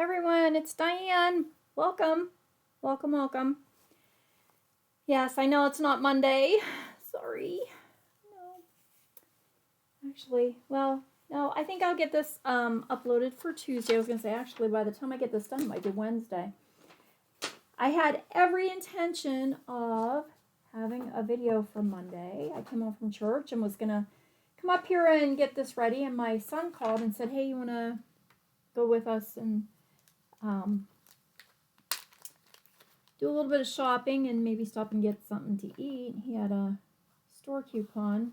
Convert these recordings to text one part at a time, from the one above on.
Everyone, it's Diane. Welcome. Welcome, welcome. Yes, I know it's not Monday. Sorry. No. Actually, well, no, I think I'll get this uploaded for Tuesday. I was going to say, actually, by the time I get this done, it might be Wednesday. I had every intention of having a video for Monday. I came home from church and was going to come up here and get this ready, and my son called and said, hey, you want to go with us and do a little bit of shopping and maybe stop and get something to eat. He had a store coupon.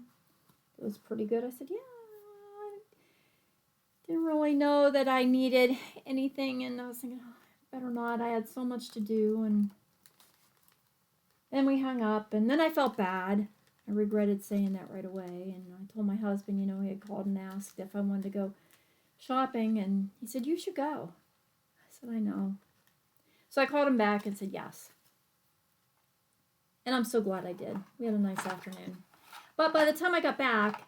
It was pretty good. I said, yeah, I didn't really know that I needed anything, and I was thinking, oh, better not. I had so much to do, and then we hung up, and then I felt bad. I regretted saying that right away, and I told my husband, he had called and asked if I wanted to go shopping, and he said, you should go. I said, I know. So I called him back and said yes. And I'm so glad I did. We had a nice afternoon. But by the time I got back,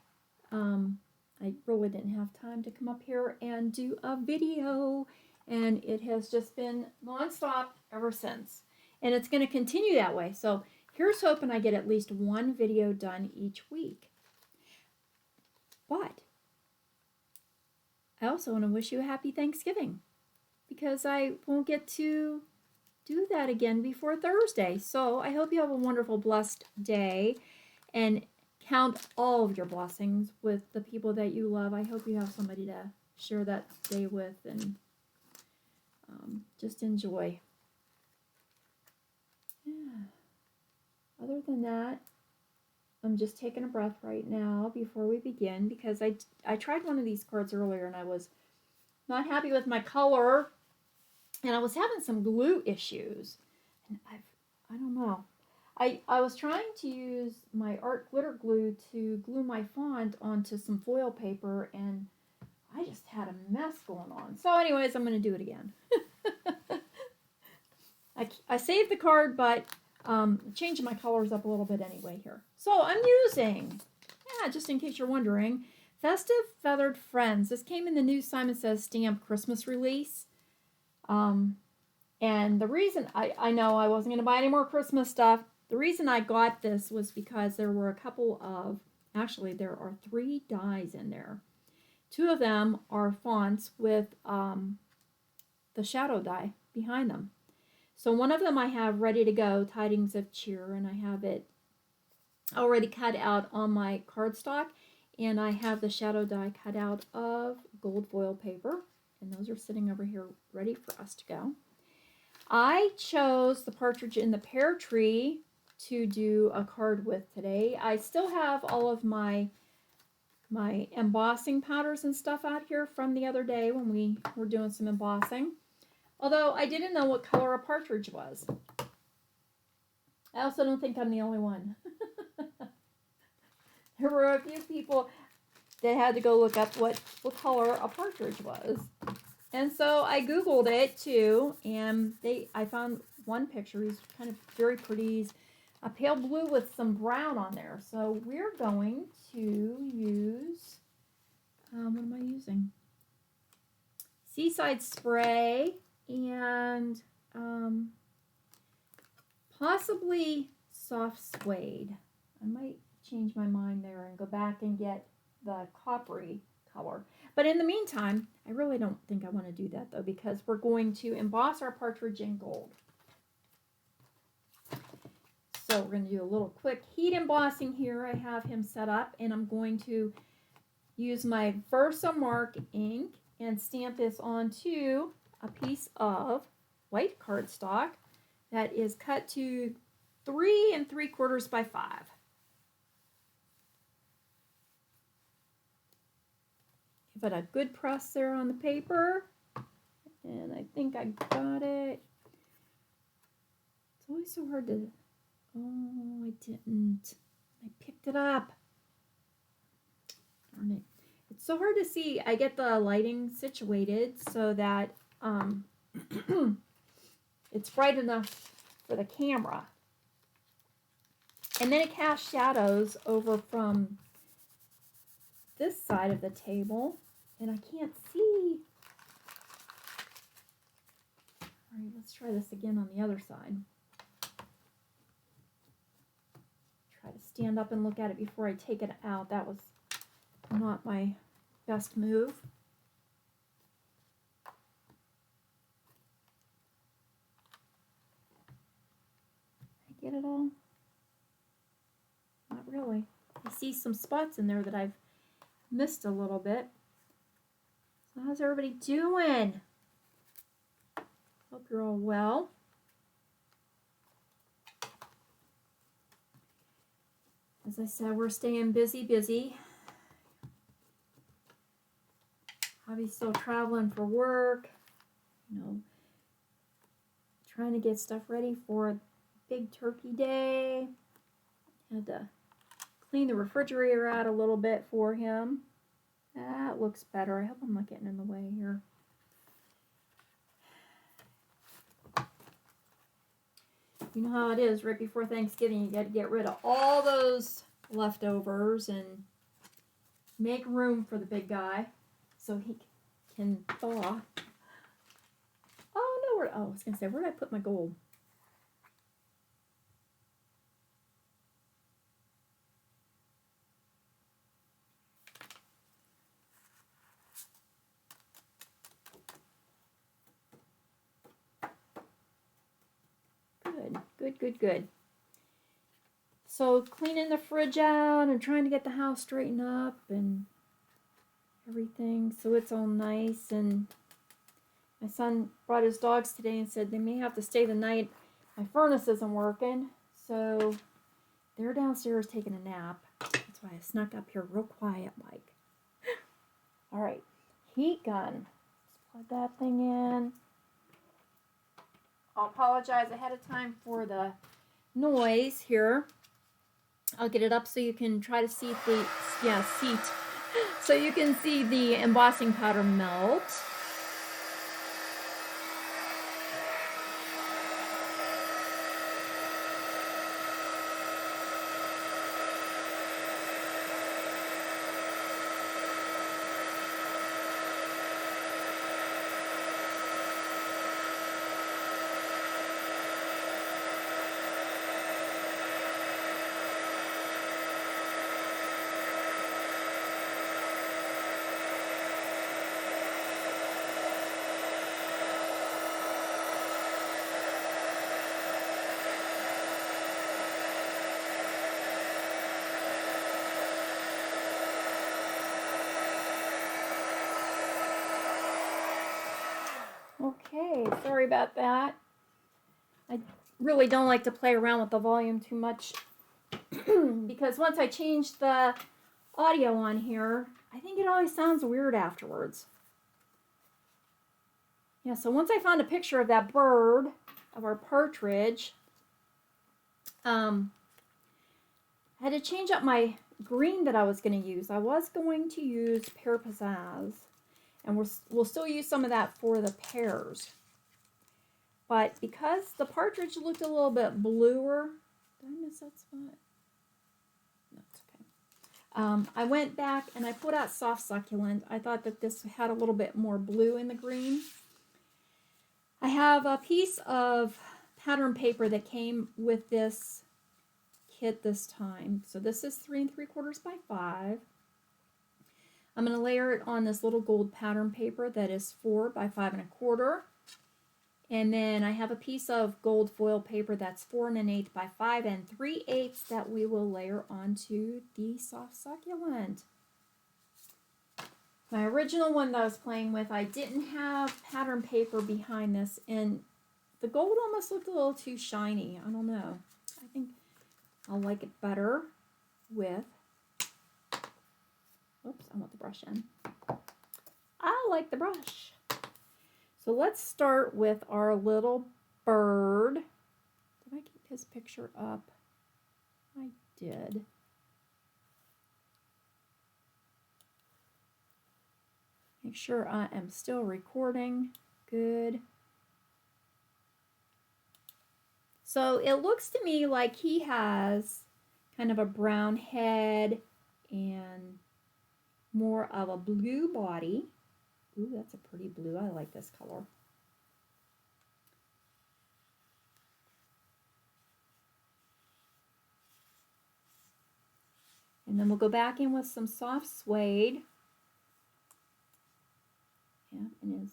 I really didn't have time to come up here and do a video. And it has just been nonstop ever since. And it's going to continue that way. So here's hoping I get at least one video done each week. But I also want to wish you a happy Thanksgiving, because I won't get to do that again before Thursday. So I hope you have a wonderful, blessed day, and count all of your blessings with the people that you love. I hope you have somebody to share that day with, and just enjoy. Yeah. Other than that, I'm just taking a breath right now before we begin, because I tried one of these cards earlier and I was not happy with my color. And I was having some glue issues, and I don't know. I was trying to use my art glitter glue to glue my font onto some foil paper, and I just had a mess going on. So anyways, I'm going to do it again. I saved the card, but changing my colors up a little bit anyway here. So I'm using, just in case you're wondering, Festive Feathered Friends. This came in the new Simon Says Stamp Christmas release. And the reason I know I wasn't going to buy any more Christmas stuff, the reason I got this was because there were a couple of, actually there are 3 dies in there. 2 of them are fonts with the shadow die behind them. So one of them I have ready to go, Tidings of Cheer, and I have it already cut out on my cardstock, and I have the shadow die cut out of gold foil paper. And those are sitting over here ready for us to go. I chose the Partridge in the Pear Tree to do a card with today. I still have all of my embossing powders and stuff out here from the other day when we were doing some embossing. Although I didn't know what color a partridge was. I also don't think I'm the only one. There were a few people that had to go look up what color a partridge was. And so I Googled it too, and I found one picture. He's kind of very pretty. He's a pale blue with some brown on there. So we're going to use, what am I using? Seaside Spray and possibly soft suede. I might change my mind there and go back and get the coppery color. But in the meantime, I really don't think I want to do that though, because we're going to emboss our partridge in gold. So we're going to do a little quick heat embossing here. I have him set up, and I'm going to use my Versamark ink and stamp this onto a piece of white cardstock that is cut to 3 3/4 by 5. Give it a good press there on the paper, and I think I got it. It's always so hard to, oh, I didn't. I picked it up. Darn it. It's so hard to see. I get the lighting situated so that it's bright enough for the camera. And then it casts shadows over from this side of the table, and I can't see try this again on the other side. Try to stand up and look at it before I take it out. That was not my best move. Did I get it all? Not really. I see some spots in there that I've missed a little bit. So how's everybody doing? Hope you're all well. As I said, we're staying busy. Hobby's still traveling for work, you know, trying to get stuff ready for big turkey day. Had to clean the refrigerator out a little bit for him. That looks better. I hope I'm not getting in the way here. You know how it is right before Thanksgiving. You got to get rid of all those leftovers and make room for the big guy so he can thaw. Oh, no. I was going to say, where did I put my gold? Good. So cleaning the fridge out and trying to get the house straightened up and everything so it's all nice. And my son brought his dogs today and said they may have to stay the night. My furnace isn't working, so they're downstairs taking a nap. That's why I snuck up here real quiet like. All right, heat gun. Let's plug that thing in. I'll apologize ahead of time for the noise here. I'll get it up so you can try to see so you can see the embossing powder melt. Okay, sorry about that. I really don't like to play around with the volume too much because once I change the audio on here, I think it always sounds weird afterwards. Yeah, so once I found a picture of that bird, of our partridge, I had to change up my green that I was going to use. I was going to use Pear Pizzazz. And we'll still use some of that for the pears. But because the partridge looked a little bit bluer, did I miss that spot? No, it's okay. I went back and I put out soft succulent. I thought that this had a little bit more blue in the green. I have a piece of pattern paper that came with this kit this time. So this is 3 3/4 by 5. I'm going to layer it on this little gold pattern paper that is 4 by 5 1/4. And then I have a piece of gold foil paper that's 4 1/8 by 5 3/8 that we will layer onto the soft succulent. My original one that I was playing with, I didn't have pattern paper behind this, and the gold almost looked a little too shiny. I don't know. I think I'll like it better with... Oops, I want the brush in. I like the brush. So let's start with our little bird. Did I keep his picture up? I did. Make sure I am still recording. Good. So it looks to me like he has kind of a brown head and more of a blue body. Ooh, that's a pretty blue. I like this color. And then we'll go back in with some soft suede. Yeah, and his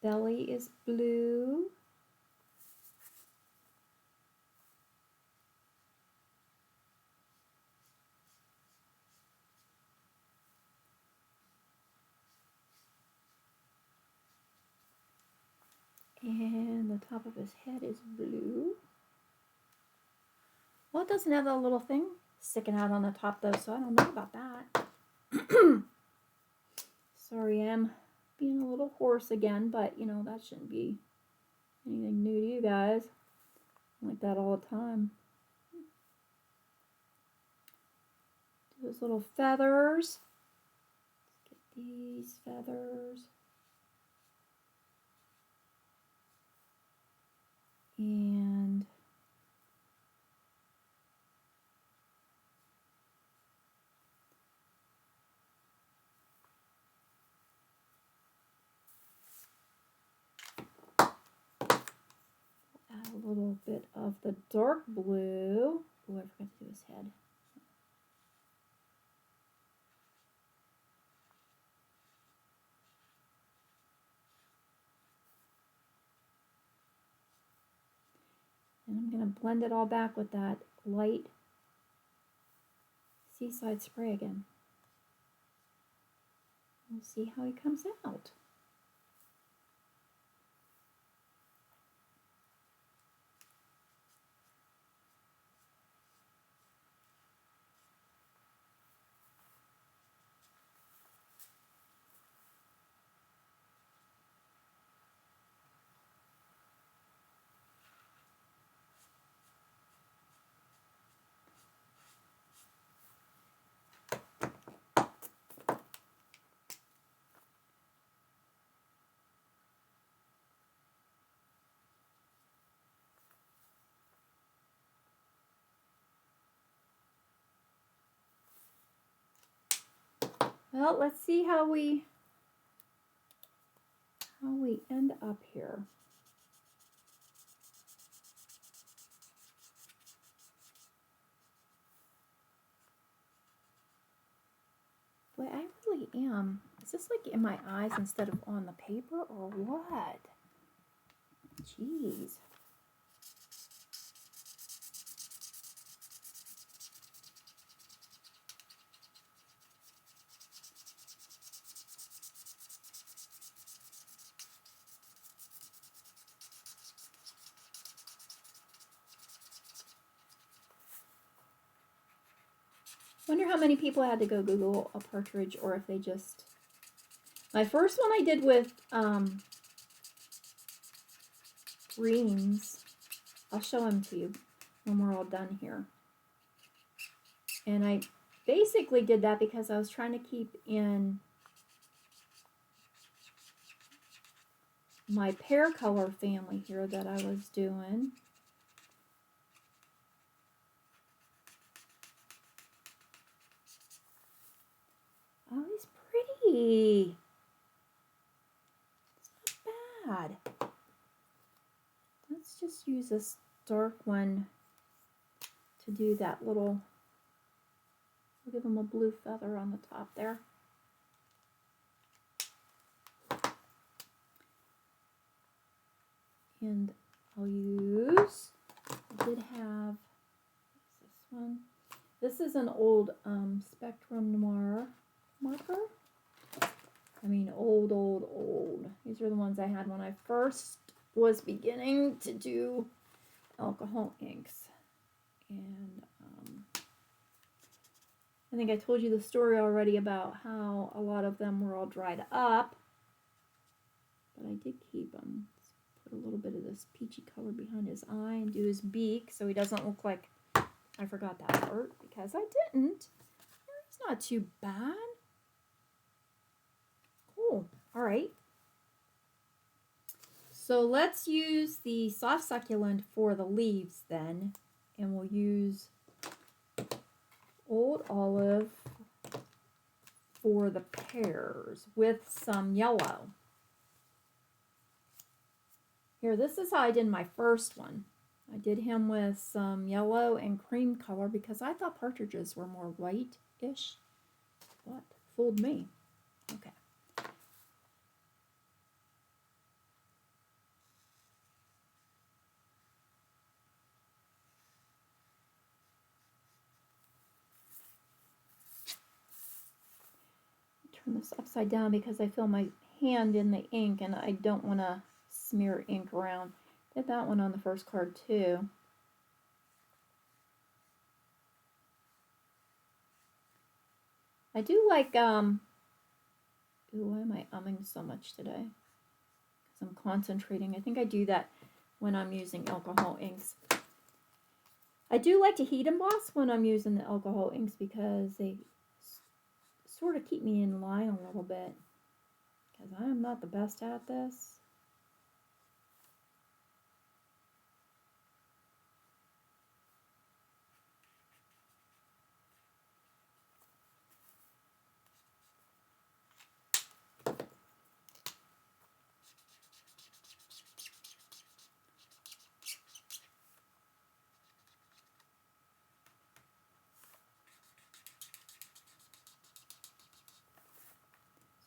belly is blue. And the top of his head is blue. Well, it doesn't have that little thing sticking out on the top though, so I don't know about that. Sorry, I'm being a little hoarse again, but you know, that shouldn't be anything new to you guys. I'm like that all the time. Those little feathers. Let's get these feathers. And add a little bit of the dark blue. Oh, I forgot to do his head. And I'm going to blend it all back with that light Seaside spray again. We'll see how he comes out. Well, let's see how we end up here. Boy, I really am. Is this like in my eyes instead of on the paper or what? Jeez. Wonder how many people had to go Google a partridge, or if they just... My first one I did with greens. I'll show them to you when we're all done here. And I basically did that because I was trying to keep in my pear color family here that I was doing. Oh, he's pretty. It's not bad. Let's just use this dark one to do that little, we'll give him a blue feather on the top there. And I'll use, I did have, what's this one? This is an old Spectrum Noir marker. I mean, old. These are the ones I had when I first was beginning to do alcohol inks. And I think I told you the story already about how a lot of them were all dried up. But I did keep them. Let's put a little bit of this peachy color behind his eye and do his beak so he doesn't look like I forgot that part, because I didn't. It's not too bad. Cool. All right. So let's use the soft succulent for the leaves then, and we'll use Old Olive for the pears with some yellow. Here, this is how I did my first one. I did him with some yellow and cream color because I thought partridges were more white-ish, but fooled me. Okay. Turn this upside down because I feel my hand in the ink and I don't want to smear ink around. Did that one on the first card too. I do like, ooh, why am I umming so much today? Because I'm concentrating. I think I do that when I'm using alcohol inks. I do like to heat emboss when I'm using the alcohol inks because they sort of keep me in line a little bit. Because I am not the best at this.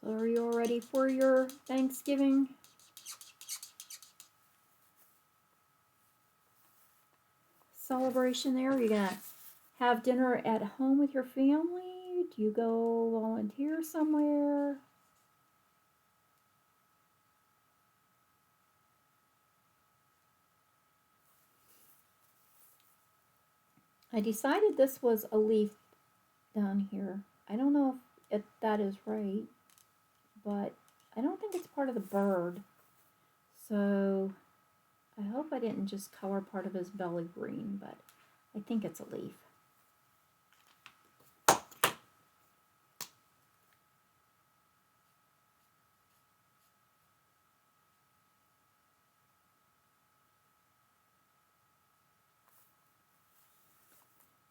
So are you all ready for your Thanksgiving celebration there? Are you going to have dinner at home with your family? Do you go volunteer somewhere? I decided this was a leaf down here. I don't know if that is right, but I don't think it's part of the bird. So I hope I didn't just color part of his belly green, but I think it's a leaf.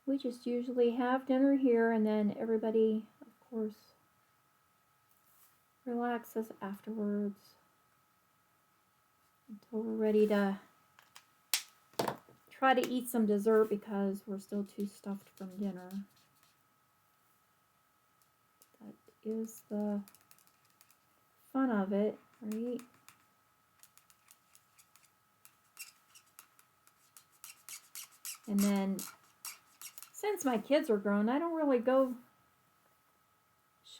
We just usually have dinner here and then everybody, of course, relaxes afterwards until we're ready to try to eat some dessert because we're still too stuffed from dinner. That is the fun of it, right? And then since my kids are grown, I don't really go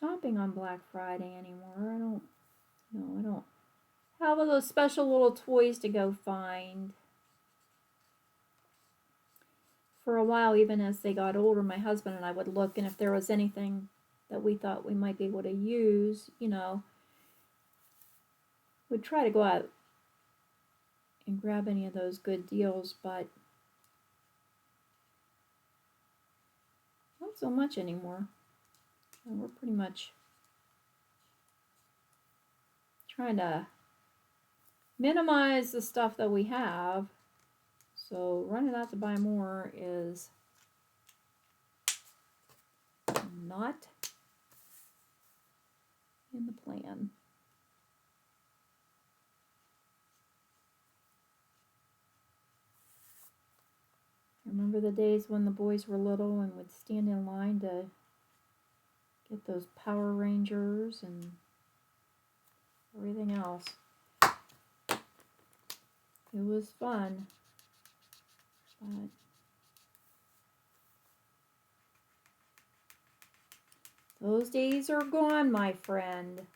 shopping on Black Friday anymore. I don't have all those special little toys to go find. For a while, even as they got older, my husband and I would look, and if there was anything that we thought we might be able to use, you know, we'd try to go out and grab any of those good deals, but not so much anymore. And we're pretty much trying to minimize the stuff that we have. So running out to buy more is not in the plan. I remember the days when the boys were little and would stand in line to get those Power Rangers and everything else. It was fun, but those days are gone, my friend.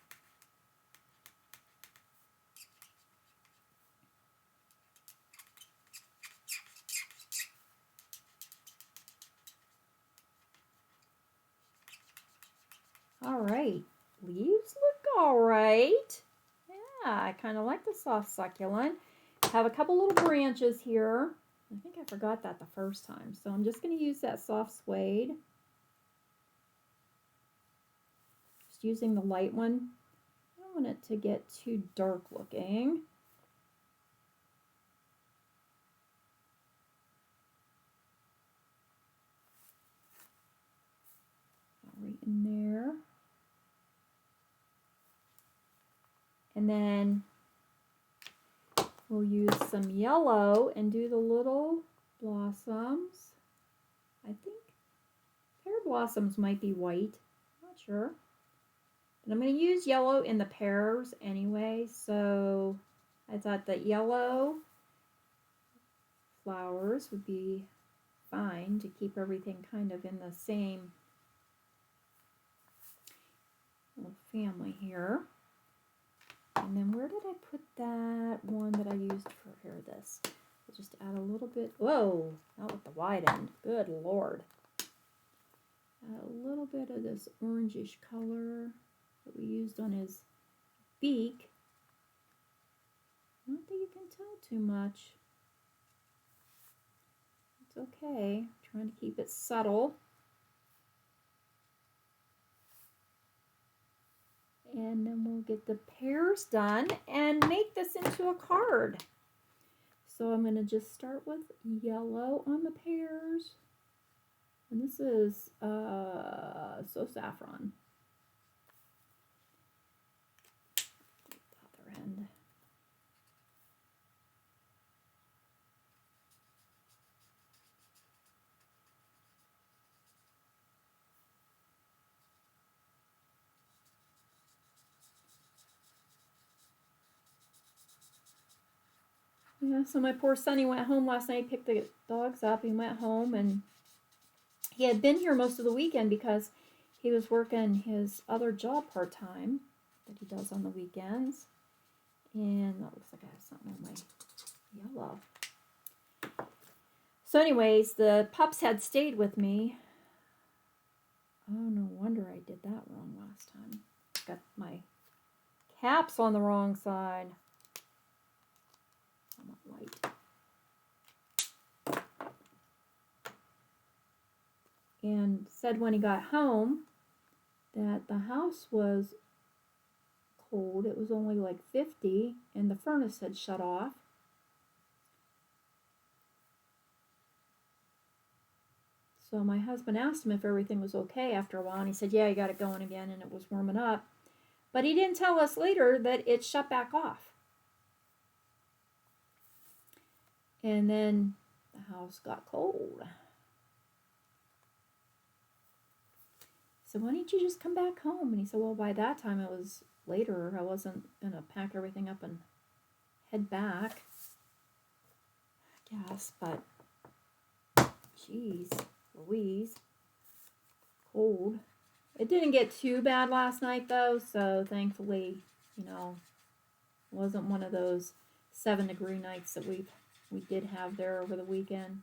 All right, leaves look all right. Yeah, I kind of like the soft succulent. Have a couple little branches here. I think I forgot that the first time, so I'm just going to use that soft suede. Just using the light one. I don't want it to get too dark looking. Right in there. And then we'll use some yellow and do the little blossoms. I think pear blossoms might be white, not sure. But I'm going to use yellow in the pears anyway, so I thought that yellow flowers would be fine to keep everything kind of in the same little family here. And then where did I put that one that I used for here? This. I'll just add a little bit. Whoa, not with the wide end. Good Lord. Add a little bit of this orangish color that we used on his beak. Not that you can tell too much. It's okay. I'm trying to keep it subtle. And then we'll get the pears done and make this into a card. So I'm going to just start with yellow on the pears. And this is So Saffron. The other end. Yeah, so my poor son, he went home last night, picked the dogs up. He went home and he had been here most of the weekend because he was working his other job part-time that he does on the weekends. And that looks like I have something on my yellow. So anyways, the pups had stayed with me. Oh, no wonder I did that wrong last time. Got my caps on the wrong side. I want white. And said when he got home that the house was cold. It was only like 50 and the furnace had shut off. So my husband asked him if everything was okay after a while, and he said, yeah, he got it going again and it was warming up. But he didn't tell us later that it shut back off. And then the house got cold. So why don't you just come back home? And he said, well, by that time it was later. I wasn't going to pack everything up and head back. I guess, but geez, Louise, cold. It didn't get too bad last night though, so thankfully, you know, it wasn't one of those 7-degree nights that we did have there over the weekend.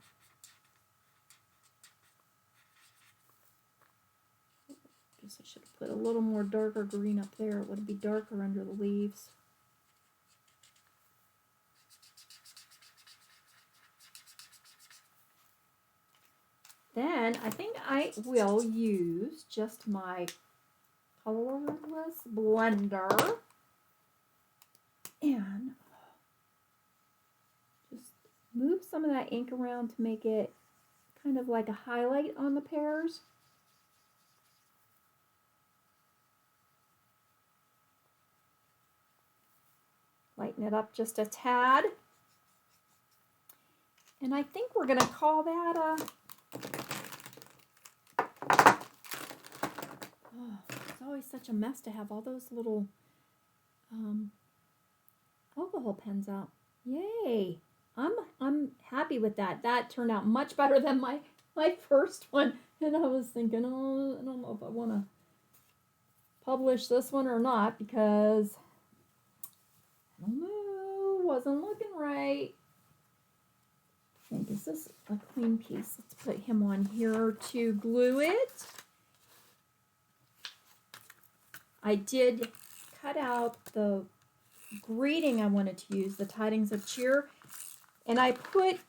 Guess I should have put a little more darker green up there. It would be darker under the leaves. Then I think I will use just my colorless blender and just move some of that ink around to make it kind of like a highlight on the pears. Lighten it up just a tad. And I think we're going to call that a... Oh, it's always such a mess to have all those little alcohol pens out. Yay! I'm happy with that. That turned out much better than my first one. And I was thinking, oh, I don't know if I want to publish this one or not because I don't know, wasn't looking right. I think, is this a clean piece? Let's put him on here to glue it. I did cut out the greeting I wanted to use, the tidings of cheer, and I put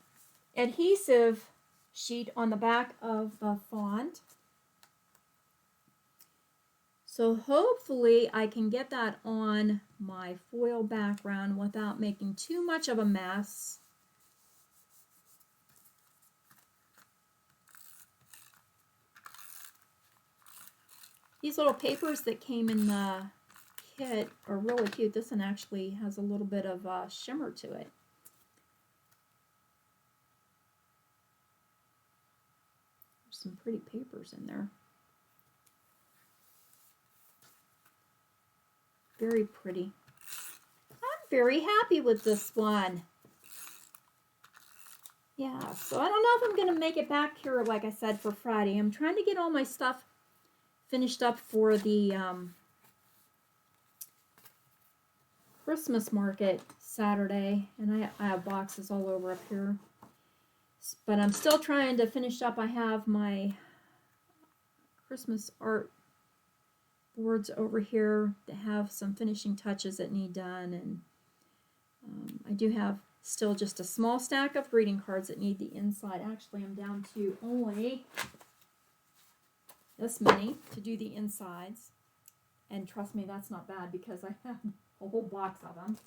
adhesive sheet on the back of the font. So hopefully I can get that on my foil background without making too much of a mess. These little papers that came in the kit are really cute. This one actually has a little bit of shimmer to it. some pretty papers in there. Very pretty. I'm very happy with this one. Yeah, so I don't know if I'm going to make it back here, like I said, for Friday. I'm trying to get all my stuff finished up for the Christmas market Saturday, and I have boxes all over up here. But I'm still trying to finish up. I have my Christmas art boards over here that have some finishing touches that need done, and I do have still just a small stack of greeting cards that need the inside. Actually, I'm down to only this many to do the insides, and trust me, that's not bad because I have a whole box of them.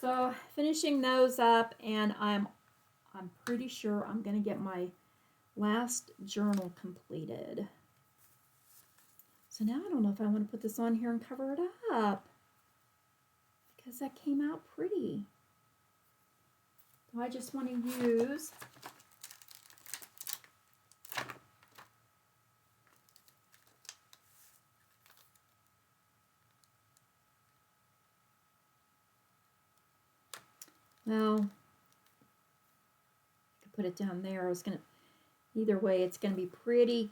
So finishing those up, and I'm pretty sure I'm going to get my last journal completed. So now I don't know if I want to put this on here and cover it up, because that came out pretty. So I just want to use well, I could put it down there. I was going to, either way, it's going to be pretty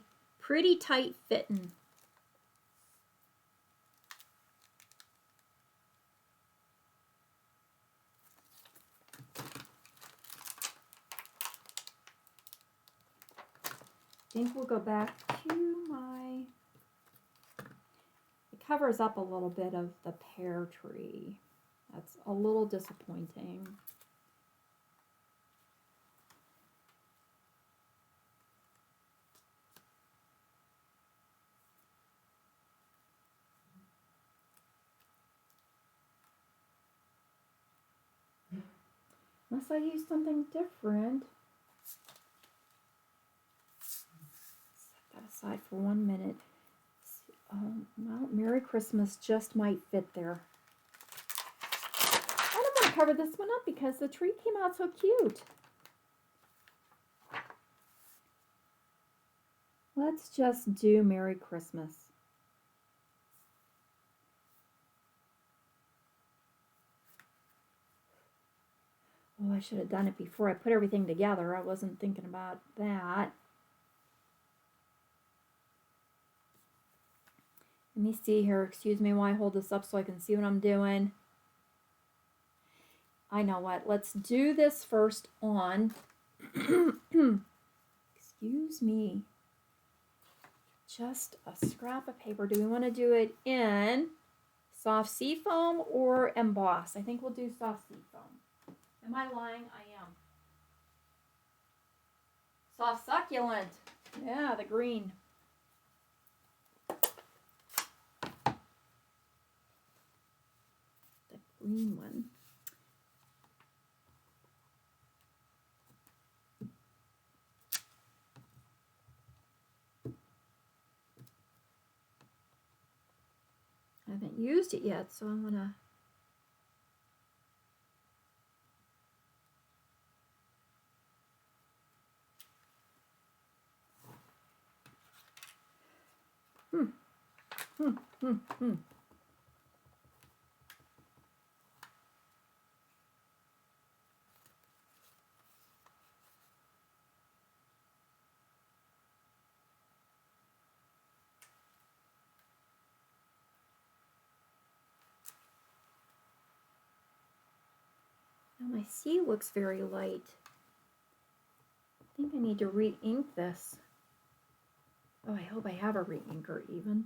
tight fitting. I think we'll go back to my, it covers up a little bit of the pear tree. That's a little disappointing. Unless I use something different. Set that aside for 1 minute. Well, Merry Christmas just might fit there. I don't want to cover this one up because the tree came out so cute. Let's just do Merry Christmas. Oh, I should have done it before I put everything together. I wasn't thinking about that. Let me see here. Excuse me while I hold this up so I can see what I'm doing. I know what. Let's do this first on, excuse me, just a scrap of paper. Do we want to do it in soft seafoam or embossed? I think we'll do soft seafoam. Am I lying? I am. Soft succulent. Yeah, the green. The green one. I haven't used it yet, so I'm gonna Now my C looks very light. I think I need to re-ink this. Oh, I hope I have a re-inker even.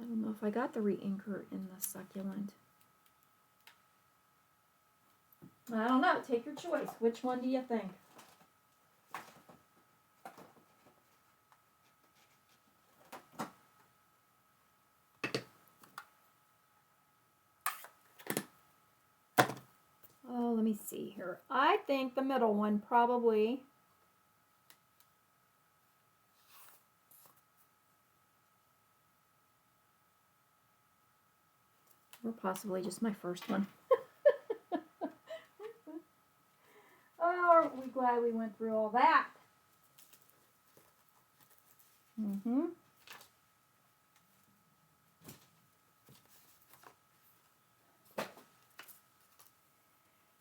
I don't know if I got the re-inker in the succulent. I don't know. Take your choice. Which one do you think? Oh, let me see here. I think the middle one probably. Or possibly just my first one. glad we went through all that. Mm-hmm.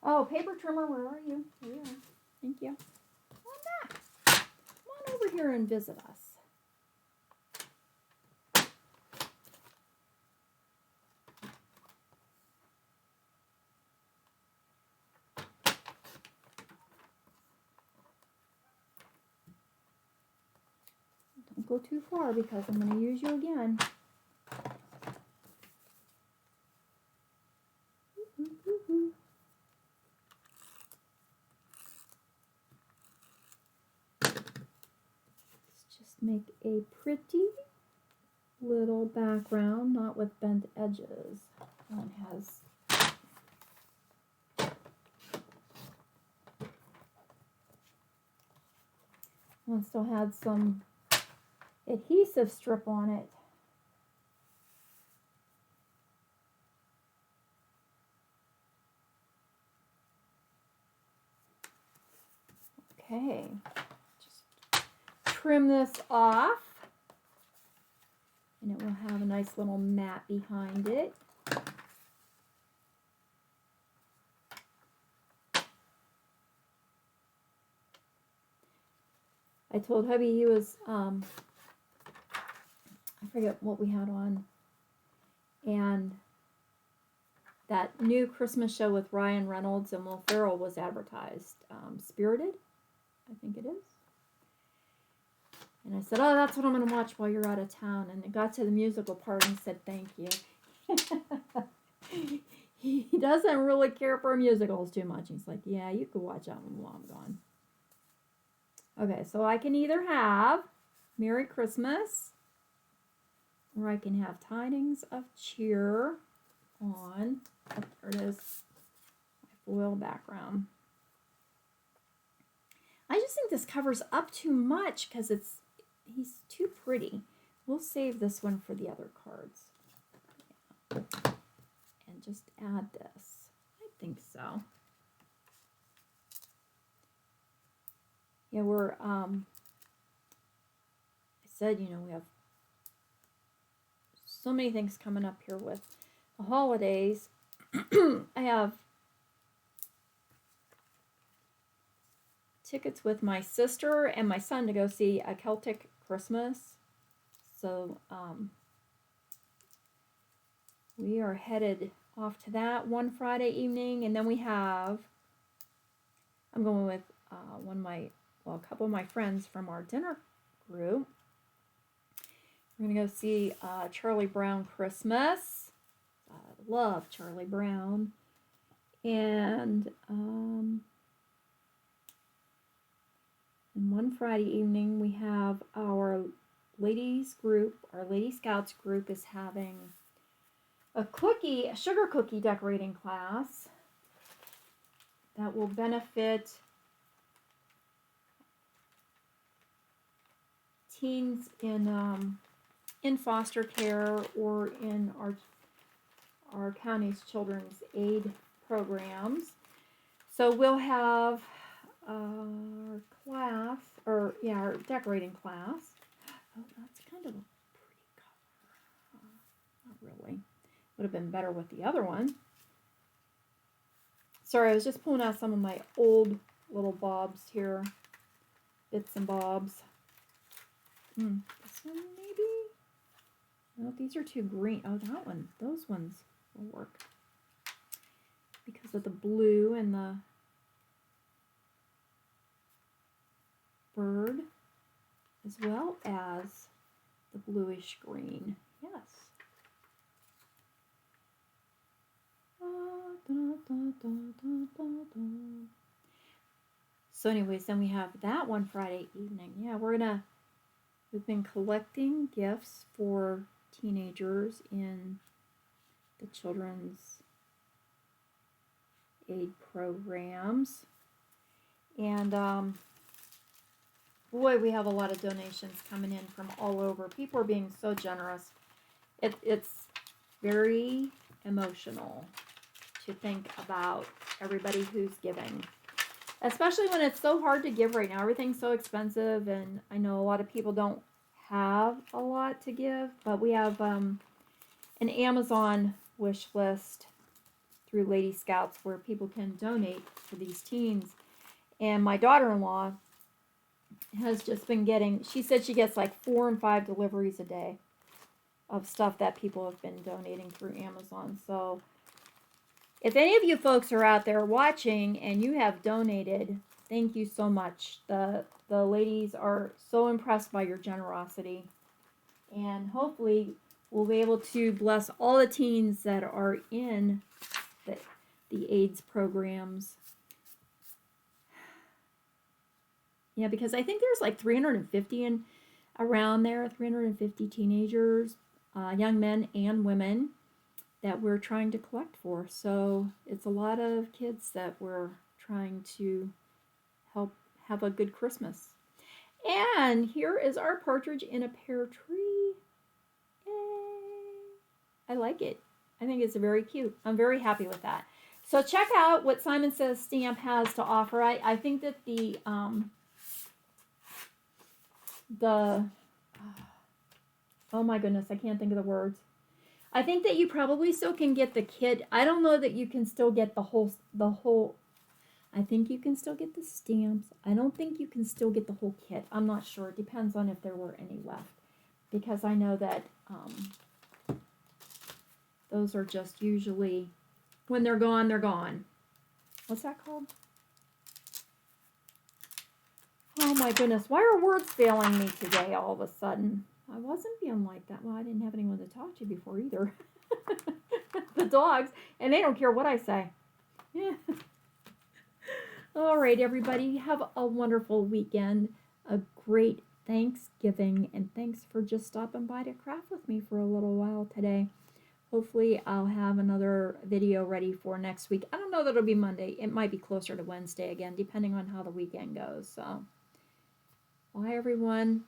Oh, paper trimmer, where are you? Here you are. Thank you. Come on back. Come on over here and visit us. Don't go too far because I'm going to use you again. Let's just make a pretty little background, not with bent edges. One has one still had some adhesive strip on it. Okay, just trim this off, and it will have a nice little mat behind it. I told hubby he was, I forget what we had on, and that new Christmas show with Ryan Reynolds and Will Ferrell was advertised. Spirited, I think it is. And I said, oh, that's what I'm going to watch while you're out of town. And it got to the musical part and he said, thank you. He doesn't really care for musicals too much. He's like, yeah, you could watch that one while I'm gone. Okay, so I can either have Merry Christmas or I can have Tidings of Cheer on. Oh, there it is. My foil background. I just think this covers up too much because he's too pretty. We'll save this one for the other cards. Yeah. And just add this. I think so. Yeah, we're, I said, you know, we have so many things coming up here with the holidays. I have tickets with my sister and my son to go see A Celtic Christmas. So, we are headed off to that one Friday evening. And then we have, I'm going with a couple of my friends from our dinner group. We're going to go see Charlie Brown Christmas. I love Charlie Brown. And one Friday evening, we have our ladies group, our Lady Scouts group is having a sugar cookie decorating class that will benefit teens in foster care or in our county's children's aid programs. So we'll have our class, our decorating class. Oh, that's kind of a pretty color. Not really. Would have been better with the other one. Sorry, I was just pulling out some of my old little bobs here. Bits and bobs. This one maybe? No, these are too green. Oh, that one. Those ones will work. Because of the blue and the bird, as well as the bluish green. Yes. So anyways, then we have that one Friday evening. Yeah, we've been collecting gifts for teenagers in the children's aid programs. And boy, we have a lot of donations coming in from all over. People are being so generous. It's very emotional to think about everybody who's giving. Especially when it's so hard to give right now. Everything's so expensive, and I know a lot of people don't have a lot to give, but we have an Amazon wish list through Lady Scouts where people can donate for these teens. And my daughter-in-law has just been getting, she said she gets like 4 and 5 deliveries a day of stuff that people have been donating through Amazon. So if any of you folks are out there watching and you have donated, thank you so much. The ladies are so impressed by your generosity. And hopefully we'll be able to bless all the teens that are in the AIDS programs. Yeah, because I think there's like 350 and around there, 350 teenagers, young men and women that we're trying to collect for. So it's a lot of kids that we're trying to help have a good Christmas. And here is our partridge in a pear tree. Yay! I like it. I think it's very cute. I'm very happy with that. So check out what Simon Says Stamp has to offer. I think that the oh my goodness, I can't think of the words. I think that you probably still can get the kit. I don't know that you can still get the whole, I think you can still get the stamps. I don't think you can still get the whole kit. I'm not sure. It depends on if there were any left. Because I know that those are just usually, when they're gone, they're gone. What's that called? Oh my goodness, why are words failing me today all of a sudden? I wasn't being like that. Well, I didn't have anyone to talk to before either. The dogs, and they don't care what I say. Yeah. All right, everybody, have a wonderful weekend, a great Thanksgiving, and thanks for just stopping by to craft with me for a little while today. Hopefully, I'll have another video ready for next week. I don't know that it'll be Monday. It might be closer to Wednesday again, depending on how the weekend goes. So, bye, everyone.